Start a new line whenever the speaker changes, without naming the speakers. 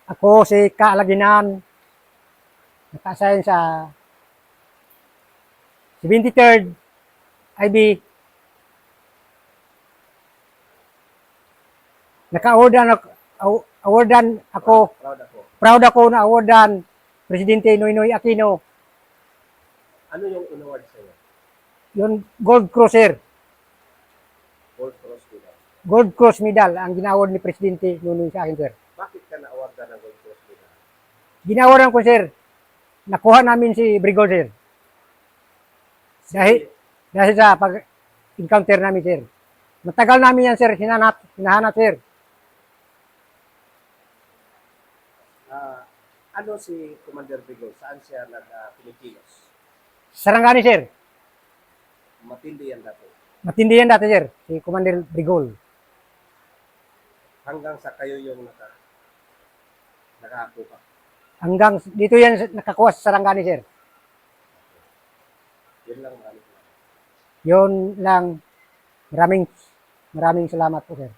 Ako si Kaalaginan, naka-assign sa 73rd IB. Naka-awardan ako,
Proud ako.
proud ako na awardan Presidente Noynoy Aquino,
Ano yung inaward sa'yo?
yung Gold Cruiser,
Gold Cross Medal.
Gold Cross Medal ang ginaward ni Presidente Noynoy sa akin, sir.
Bakit ka na-awardan ng Gold Cross Medal?
Ginawaran ko, sir. Nakuha namin si Brigol, sir. Dahil sa pag-encounter namin, sir. Matagal namin yan, sir. Hinahanap, sir.
Ano si Commander Bigol? Saan siya nag-pinikilos?
Sarangani, sir.
Matindi yan dati.
Matindi yan dati, sir. Si Commander Brigol.
Hanggang sa kayo yung nakako ka.
Hanggang dito yan nakakuha sa Sarangani, sir.
Yun lang.
Yun lang. Maraming salamat po, sir.